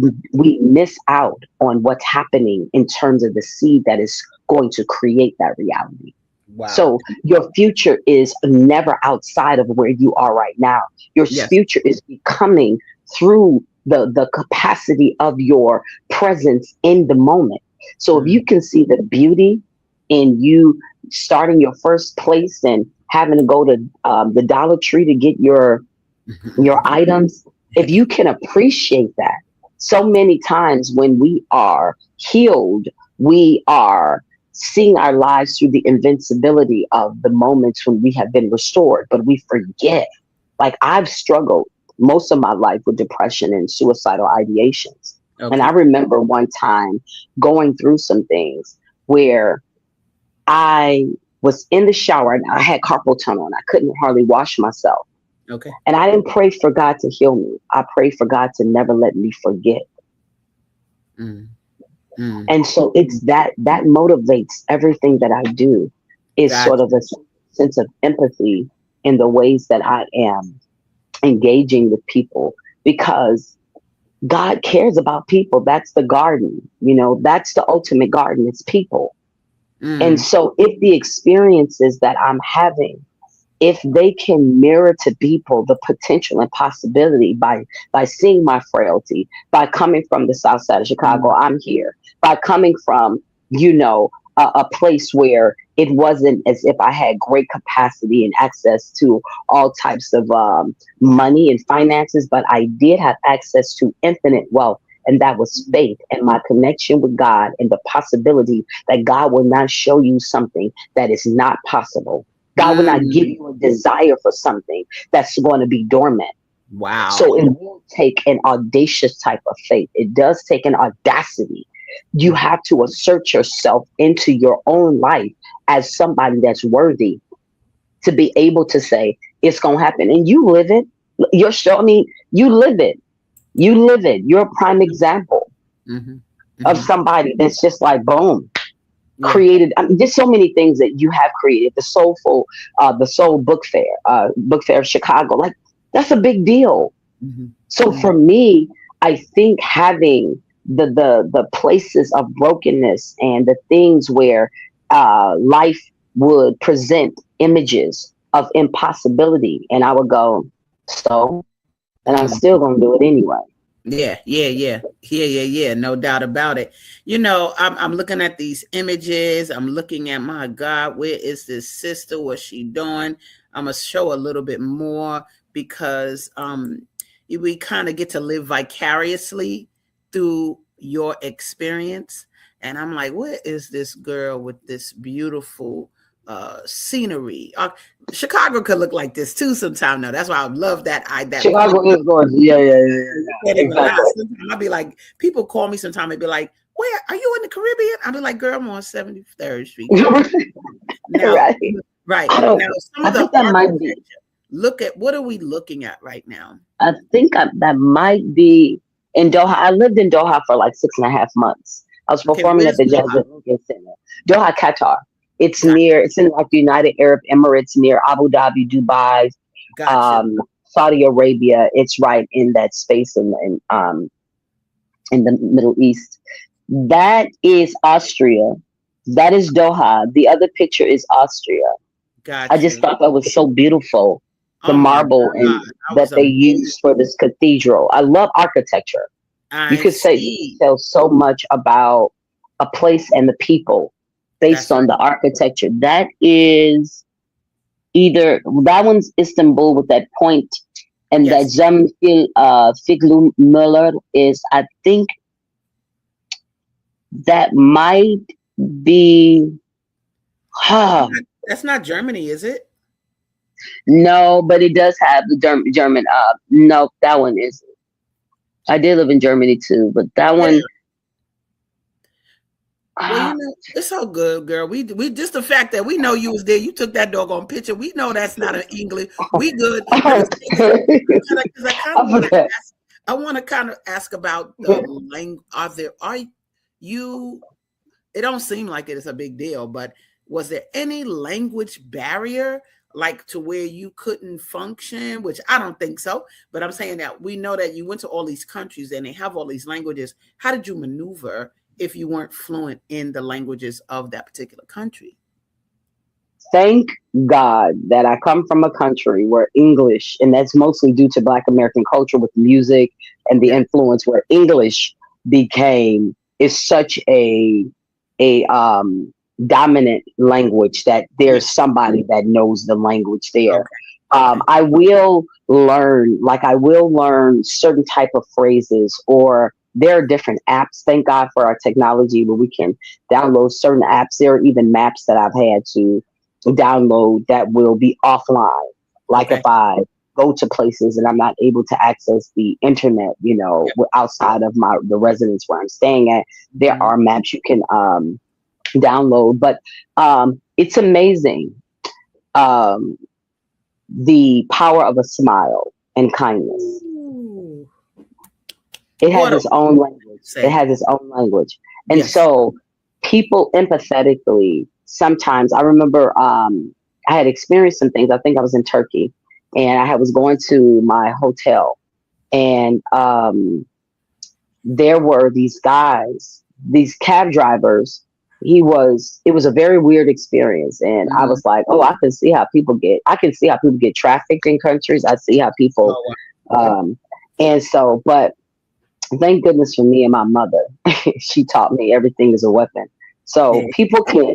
miss out on what's happening in terms of the seed that is going to create that reality. Wow. So your future is never outside of where you are right now. Your future is becoming through the capacity of your presence in the moment. So if you can see the beauty in you starting your first place and having to go to the Dollar Tree to get your items, if you can appreciate that, so many times when we are healed, we are seeing our lives through the invincibility of the moments when we have been restored, but we forget. Like, I've struggled most of my life with depression and suicidal ideations. Okay. And I remember one time going through some things where I was in the shower and I had carpal tunnel and I couldn't hardly wash myself. Okay. And I didn't pray for God to heal me. I prayed for God to never let me forget. And so it's that motivates everything that I do, is sort of a sense of empathy in the ways that I am engaging with people, because God cares about people. That's the garden, that's the ultimate garden. It's people. And so if the experiences that I'm having, if they can mirror to people the potential and possibility by seeing my frailty, by coming from the South Side of Chicago, I'm here, by coming from, a place where it wasn't as if I had great capacity and access to all types of money and finances, but I did have access to infinite wealth. And that was faith and my connection with God and the possibility that God will not show you something that is not possible. God will not give you a desire for something that's going to be dormant. So Wow. it will take an audacious type of faith. It does take an audacity. You have to assert yourself into your own life as somebody that's worthy to be able to say it's going to happen. And you live it. You're showing me you live it. You live it. You're a prime example Mm-hmm. of Mm-hmm. somebody that's just like, boom, Yeah. created. I mean, there's so many things that you have created. The Soul Book Fair of Chicago. Like, that's a big deal. Mm-hmm. So Mm-hmm. for me, I think having the places of brokenness and the things where life would present images of impossibility, and I would go, so, and I'm Mm-hmm. still gonna do it anyway. Yeah, yeah, yeah, yeah, yeah, yeah. No doubt about it. You know, I'm looking at these images. I'm looking at, my God, where is this sister? What's she doing? I'm gonna show a little bit more because we kind of get to live vicariously through your experience. And I'm like, where is this girl with this beautiful scenery? Chicago could look like this too sometime. Now that's why I love that point. Chicago is gorgeous. Yeah, yeah, yeah, yeah, You yeah. can't even lie. Exactly. Sometimes I'll be like, people call me sometime and be like, where are you in the Caribbean? I'll be like, girl, I'm on 73rd Street. Now, Right. right. I don't. Now, some I of the think that might be. architecture, look at what are we looking at right now? I think that might be in Doha. I lived in Doha for like 6.5 months. I was Okay, performing at where's the Jazz Doha? at Lincoln Center. Doha, Qatar. It's Got near. It's in like the United Arab Emirates, near Abu Dhabi, Dubai, gotcha. um, Saudi Arabia. It's right in that space in the Middle East. That is Austria. That is Doha. The other picture is Austria. I just Gotcha. thought that was so beautiful. The Oh my marble God. and That that was they amazing. used for this cathedral. I love architecture. I You could see. tell so much about a place and the people based That's on right. the architecture. That is either that one's Istanbul with that point, and that Yes. Cem Figlu Müller is, I think that might be, huh, That's not Germany, is it? no, but it does have the German. No, that one is. I did live in Germany too, but that Yeah. one. Well, Uh, it's all good, girl. We just the fact that we know you was there. You took that doggone picture. We know that's not an English. We good. Let me say this because I kind of I want to forgot. ask. I want to kind of ask about the language. Are you? It don't seem like it is a big deal, but was there any language barrier, like to where you couldn't function? Which I don't think so. But I'm saying that we know that you went to all these countries and they have all these languages. How did you maneuver if you weren't fluent in the languages of that particular country? Thank God that I come from a country where English, and that's mostly due to Black American culture with music and the Yeah. influence where English became is such a dominant language that Yeah. there's somebody that knows the language there. Okay. Okay. I will learn certain type of phrases, or there are different apps. Thank God for our technology where we can download certain apps. There are even maps that I've had to download that will be offline. Like if Okay. I go to places and I'm not able to access the internet, Yeah. outside of the residence where I'm staying at, there Mhm. are maps you can download. But it's amazing, um, the power of a smile and kindness. Ooh. It has What a its own language. It say. has its own language. And Yes. so people empathetically, sometimes I remember I had experienced some things. I think I was in Turkey and I was going to my hotel, and there were these guys, these cab drivers. It was a very weird experience. And I Mhm. was like, oh, I can see how people get trafficked in countries. I see how people, Oh, wow. um, and so, but thank goodness for me and my mother. She taught me everything is a weapon. So Yeah. people can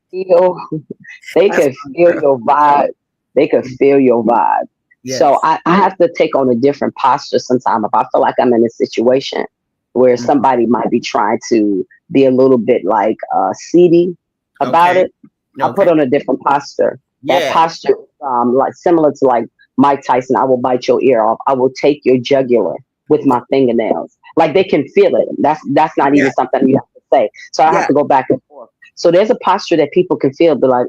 feel, they That's can my feel girl. your vibe. They can feel your vibe. So Yes. I have to take on a different posture sometimes if I feel like I'm in a situation where Mm. somebody might be trying to be a little bit like seedy about Okay. it. I put Okay. on a different posture. That Yeah. posture, like similar to like Mike Tyson, I will bite your ear off. I will take your jugular with my fingernails. Like they can feel it. That's not Yeah. even something you have to say. So I have Yeah. to go back and forth. So there's a posture that people can feel, be like,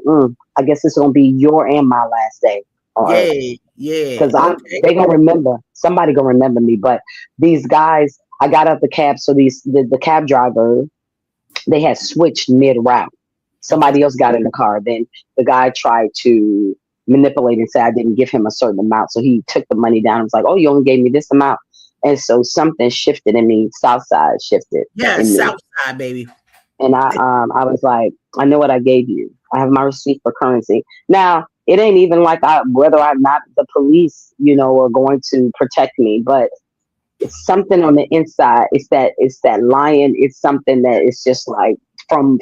I guess it's gonna be your and my last day on earth. Yeah. Yeah. Because Okay. they gonna remember, somebody gonna remember me. But these guys, I got out the cab, so the cab driver, they had switched mid route. Okay. Somebody else got in the car. Then the guy tried to manipulate and say I didn't give him a certain amount. So he took the money down and was like, oh, you only gave me this amount. And so something shifted in me, south side shifted Yeah. in me. South side, baby. And I was like, I know what I gave you. I have my receipt for currency. Now, it ain't even like whether or not the police, are going to protect me, but it's something on the inside. It's that lion. It's something that is just like from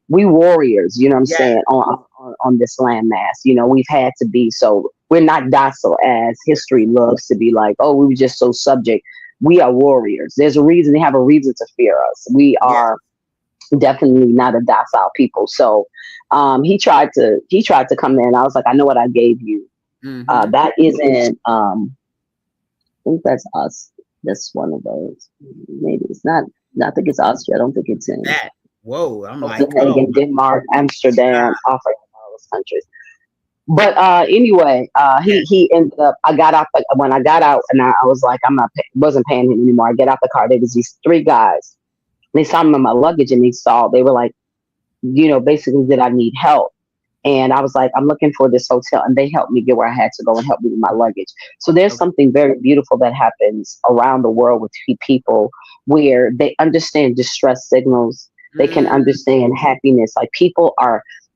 we warriors, you know what I'm Yeah. saying, on this landmass. We've had to be, so we're not docile as history loves to be like, oh, we were just so subject. We are warriors. There's a reason, they have a reason to fear us. We Yeah. are definitely not a docile people. So he tried to come in. I was like, I know what I gave you. Mm-hmm. That isn't I think that's us. That's one of those. Maybe it's not. I think it's Austria. I don't think it's in That. Whoa. I'm like, oh Copenhagen, Denmark, God. Amsterdam, all those countries. But anyway, Yeah. he ended up. I got out when I got out, and I was like, I'm not wasn't paying him anymore. I get out the car. There was these three guys. They saw me in my luggage, and they were like, basically, did I need help? And I was like, I'm looking for this hotel. And they helped me get where I had to go and help me with my luggage. So there's Okay. something very beautiful that happens around the world with people where they understand distress signals. They can Mm, understand happiness. Like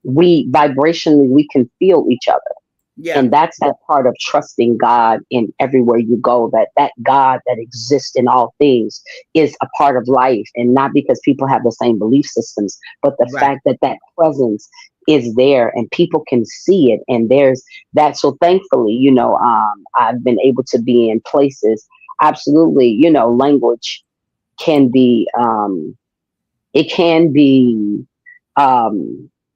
we vibrationally, we can feel each other. yeah. And that's that part of trusting God in everywhere you go, that God that exists in all things is a part of life. And not because people have the same belief systems, but the Right. fact that presence is there and people can see it. And there's that. So thankfully, I've been able to be in places. Absolutely, language can be, it can be,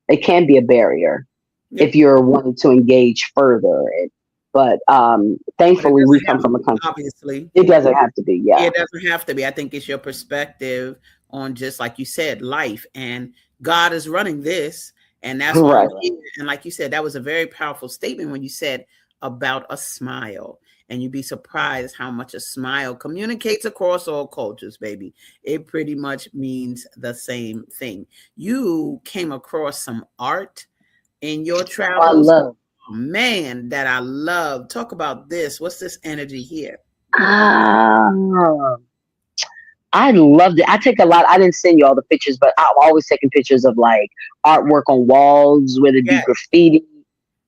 it can be a barrier Yeah. if you're wanting to engage further. But But it thankfully, we doesn't come have to from a be, country. obviously. It doesn't have to be, yeah. It doesn't have to be. I think it's your perspective on, just like you said, life, and God is running this, and that's why I'm Right. here. And like you said, that was a very powerful statement when you said about a smile. And you'd be surprised how much a smile communicates across all cultures, baby. It pretty much means the same thing. You came across some art in your I travels, love. man, that I love. Talk about this. What's this energy here? Ah, I loved it. I take a lot. I didn't send you all the pictures, but I'm always taking pictures of like artwork on walls, whether it be Yeah, graffiti.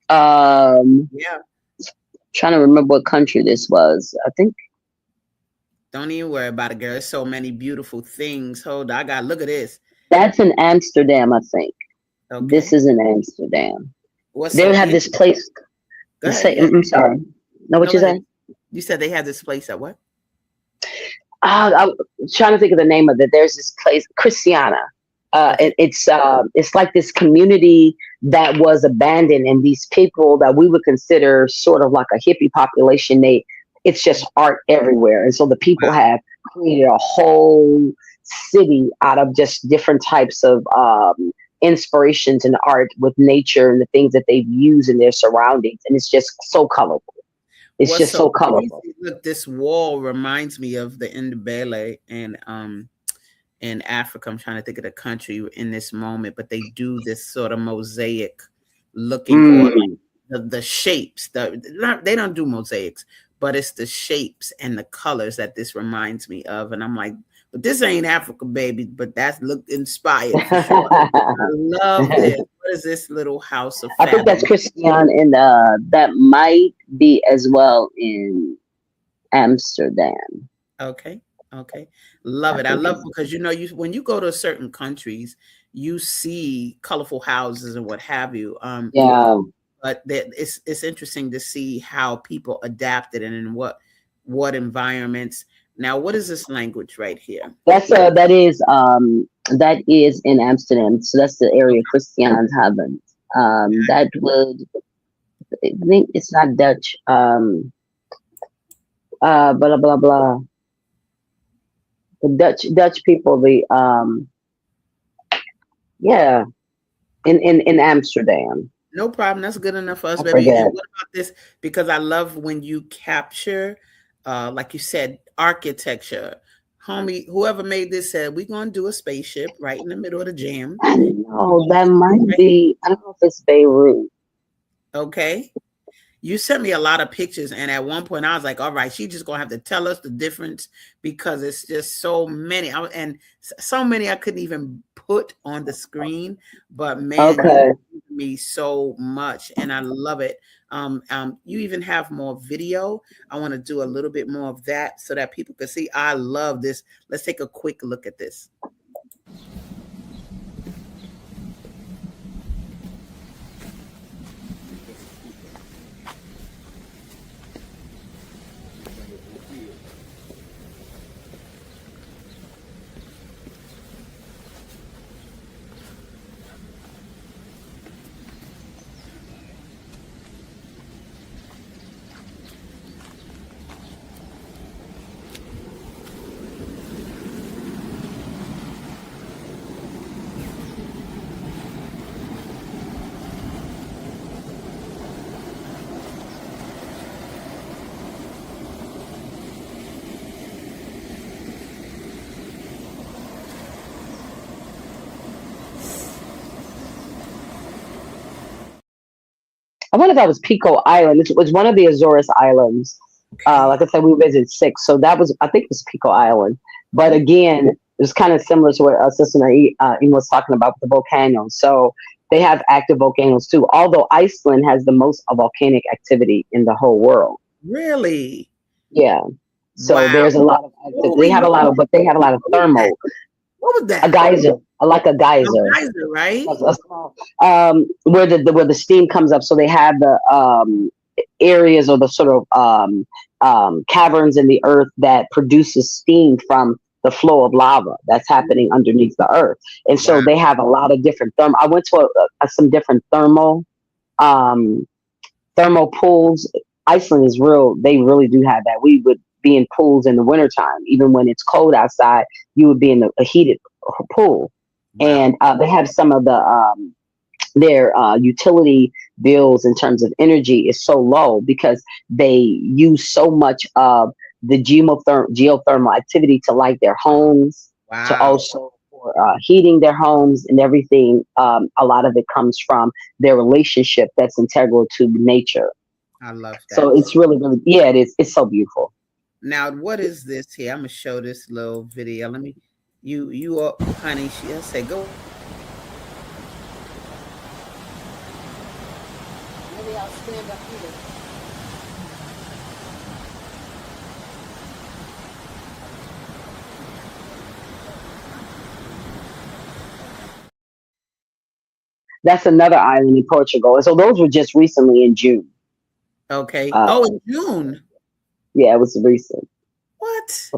Um, yeah. Trying to remember what country this was. I think Don't even worry about it, girl. There's so many beautiful things. Hold on. I got, look at this. that's in Amsterdam. I think this Okay. is in Amsterdam. What's They so have this place. go ahead. Say, Yeah. I'm sorry. Know No, what go you ahead. say? You said they have this place at what? I'm trying to think of the name of it. There's this place, Christiana. Okay. It's like this community that was abandoned, and these people that we would consider sort of like a hippie population. It's just art everywhere, and so the people Wow. have created a whole city out of just different types of inspirations in art with nature and the things that they've used in their surroundings, and it's just so colorful. It's What's just so so colorful. crazy? Look, this wall reminds me of the Ndebele and in Africa. I'm trying to think of the country in this moment, but they do this sort of mosaic looking, or like Mm. the shapes. They don't do mosaics, but it's the shapes and the colors that this reminds me of. And I'm like, but this ain't Africa, baby. But that's looked inspired for sure. I love this. What is this little house of I think fathom? that's Christian, and that might be as well in Amsterdam. Okay. Okay. Love I it. I think love, it's because you when you go to certain countries, you see colorful houses and what have you. yeah. But that it's interesting to see how people adapted and in what environments. Now, what is this language right here? That is in Amsterdam. So that's the area Christians haven't. That would I think it's not Dutch. Blah blah blah. The Dutch people. Yeah, in Amsterdam. No problem. That's good enough for us, I baby. And forget. what about this? Because I love when you capture, like you said, architecture. Homie, whoever made this said we're gonna do a spaceship right in the middle of the jam. I know Gonna that do might right. be. I don't know if it's Beirut. Okay. You sent me a lot of pictures, and at one point I was like, "All right, she just gonna have to tell us the difference because it's just so many, and so many I couldn't even put on the screen." But man, you Okay. gave me so much, and I love it. You even have more video. I want to do a little bit more of that so that people can see. I love this. Let's take a quick look at this. I wonder if that was Pico Island. It was one of the Azores Islands. Okay. Like I said, we visited six, so that was I think it was Pico Island. But again, it was kind of similar to what Sister Em was talking about with the volcanoes. So they have active volcanoes too. Although Iceland has the most volcanic activity in the whole world. Really? Yeah. So Wow. there's a lot of Oh, activity. They wait, have a lot of, but they have a lot of what was that? thermal. What was A that? geyser, like a A geyser. geyser, right? A small, where the steam comes up. So they have the areas or the sort of caverns in the earth that produces steam from the flow of lava that's happening underneath the earth. And so Wow. they have a lot of different thermal. I went to some different um, thermal pools. Iceland is real. They really do have that. We would be in pools in the wintertime. Even when it's cold outside, you would be in a heated pool. Wow. And they have some of their utility bills in terms of energy is so low because they use so much of the geothermal activity to light their homes, to Wow. also for heating their homes and everything. A lot of it comes from their relationship that's integral to nature. I love that. So it's really, really, yeah, it is. It's so beautiful. Now, what is this here? I'm gonna show this little video. Let me, you up, honey. She'll say, go. Maybe I'll stand up here. That's another island in Portugal. And so those were just recently in June. Okay. Uh, Oh, in June. yeah, it was recent. What?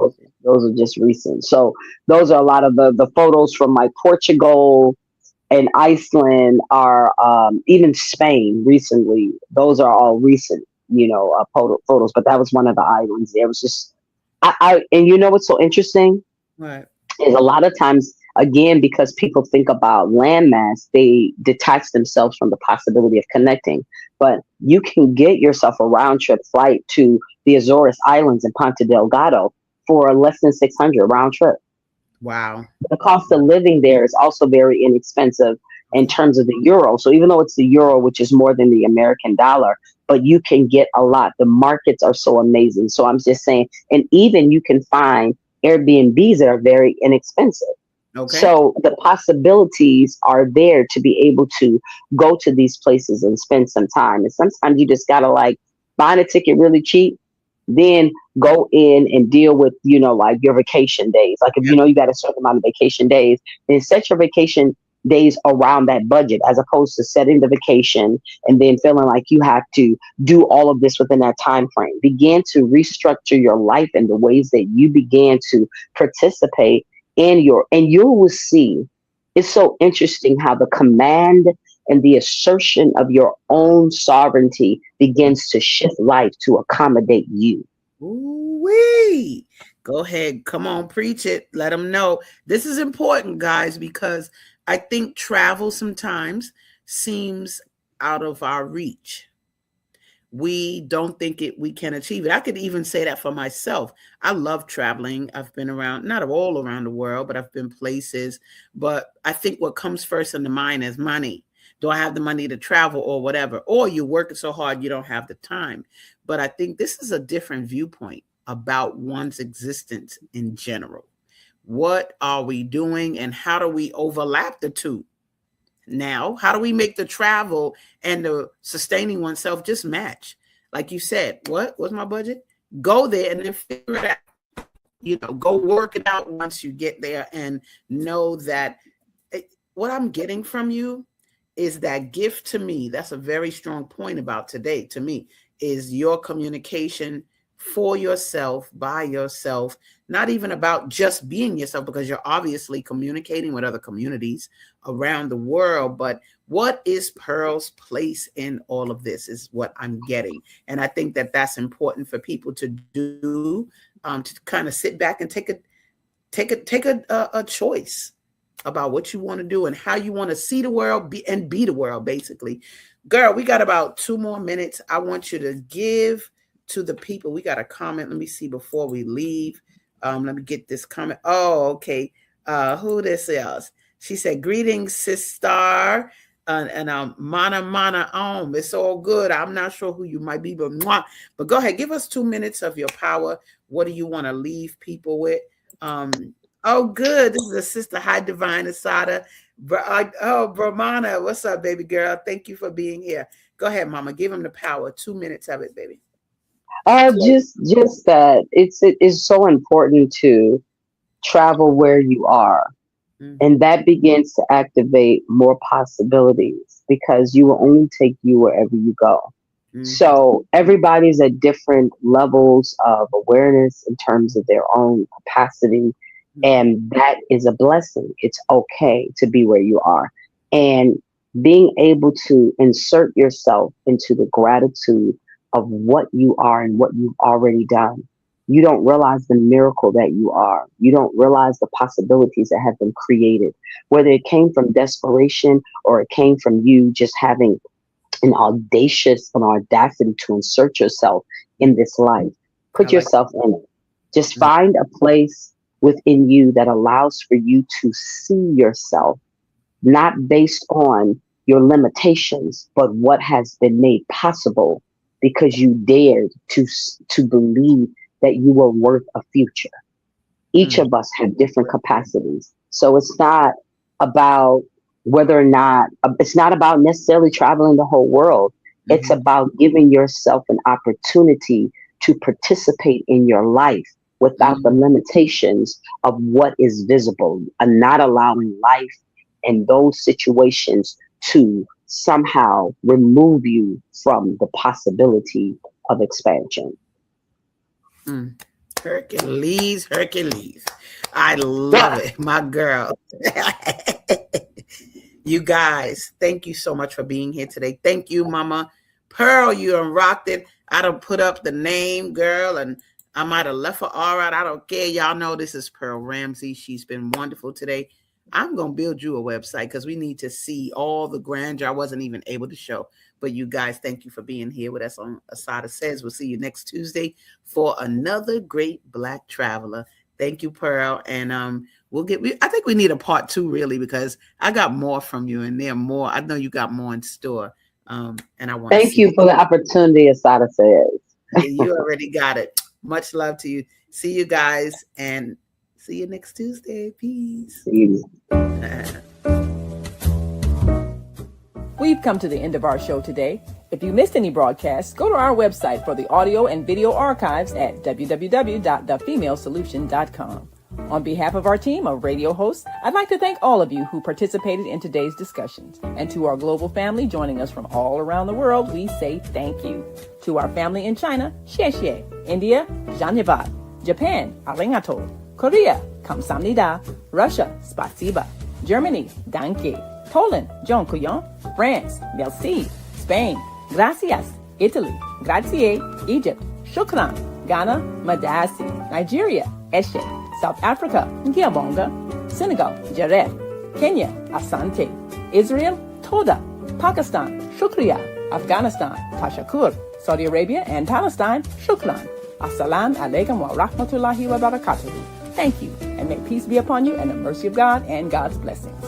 Those are just recent. So those are a lot of the photos from like Portugal and Iceland are even Spain recently. Those are all recent, photos. But that was one of the islands. It was just and you know what's so interesting What? is a lot of times again because people think about landmass, they detach themselves from the possibility of connecting. But you can get yourself a round trip flight to the Azores Islands in Ponta Delgado for less than 600 round trip. Wow. The cost of living there is also very inexpensive in terms of the euro. So even though it's the euro, which is more than the American dollar, but you can get a lot. The markets are so amazing. So I'm just saying, and even you can find Airbnbs that are very inexpensive. Okay. So the possibilities are there to be able to go to these places and spend some time. And sometimes you just gotta like find a ticket really cheap, then go in and deal with, like your vacation days. Like if Yep. you got a certain amount of vacation days, then set your vacation days around that budget as opposed to setting the vacation and then feeling like you have to do all of this within that time frame. Begin to restructure your life in the ways that you began to participate and you will see it's so interesting how the command and the assertion of your own sovereignty begins to shift life to accommodate you. Ooh-wee. Go ahead. Come on, preach it. Let them know. This is important, guys, because I think travel sometimes seems out of our reach. We don't think we can achieve it. I could even say that for myself. I love traveling. I've been around, not all around the world, but I've been places. But I think what comes first in the mind is money. Do I have the money to travel or whatever? Or you're working so hard you don't have the time. But I think this is a different viewpoint about one's existence in general. What are we doing and how do we overlap the two? Now, how do we make the travel and the sustaining oneself just match? Like you said, what's my budget? Go there and then figure it out. Go work it out once you get there and know that what I'm getting from you is that gift to me. That's a very strong point about today to me is your communication for yourself, by yourself, not even about just being yourself, because you're obviously communicating with other communities around the world. But what is Pearl's place in all of this is what I'm getting. And I think that that's important for people to do, to kind of sit back and take a choice about what you want to do and how you want to see the world be the world, basically. Girl, we got about 2 more minutes. I want you to give to the people. We got a comment. Let me see before we leave. Let me get this comment. Oh, okay. Who this is? She said, greetings, sister. And mana. It's all good. I'm not sure who you might be, but go ahead. Give us 2 minutes of your power. What do you want to leave people with? Oh, good. This is a sister. Hi, Divine ASADAH. Brahmana, what's up, baby girl? Thank you for being here. Go ahead, mama. Give him the power. 2 minutes of it, baby. Just that it is so important to travel where you are. Mm-hmm. And that begins to activate more possibilities because you will only take you wherever you go. Mm-hmm. So everybody's at different levels of awareness in terms of their own capacity. Mm-hmm. And that is a blessing. It's okay to be where you are. And being able to insert yourself into the gratitude of what you are and what you've already done. You don't realize the miracle that you are. You don't realize the possibilities that have been created, whether it came from desperation or it came from you just having an audacity to insert yourself in this life. Put yourself in it. Just find a place within you that allows for you to see yourself, not based on your limitations, but what has been made possible because you dared to believe that you were worth a future. Each of us have different capacities. So it's not about it's not about necessarily traveling the whole world. Mm-hmm. It's about giving yourself an opportunity to participate in your life without the limitations of what is visible, and not allowing life and those situations to somehow remove you from the possibility of expansion. Hercules. I love it, my girl. You guys, thank you so much for being here today. Thank you, Mama Pearl. You done rocked it. I done put up the name, girl, and I might have left her all right. I don't care. Y'all know this is Pearl Ramsey. She's been wonderful today. I'm going to build you a website because we need to see all the grandeur I wasn't even able to show. But you guys, thank you for being here with us on ASADAH Says. We'll see you next Tuesday for another great Black traveler. Thank you, Pearl. And I think we need a part 2, really, because I got more from you and there are more. I know you got more in store. And I want to thank you for the opportunity, ASADAH Says. You already got it. Much love to you. See you guys and see you next Tuesday. Peace. We've come to the end of our show today. If you missed any broadcasts, go to our website for the audio and video archives at www.thefemalesolution.com. On behalf of our team of radio hosts, I'd like to thank all of you who participated in today's discussions. And to our global family joining us from all around the world, we say thank you. To our family in China, xie xie. India, zhanyavad. Japan, arigato. Korea, kamsamnida. Russia, spasiba. Germany, danke. Poland, John Couillon. France, merci. Spain, gracias. Italy, grazie. Egypt, shukran. Ghana, madasi. Nigeria, eshe. South Africa, ngiyabonga. Senegal, jaref. Kenya, asante. Israel, toda. Pakistan, shukriya. Afghanistan, tashakur. Saudi Arabia and Palestine, shukran. Assalamu alaikum wa rahmatullahi wa barakatuhu. Thank you, and may peace be upon you and the mercy of God and God's blessings.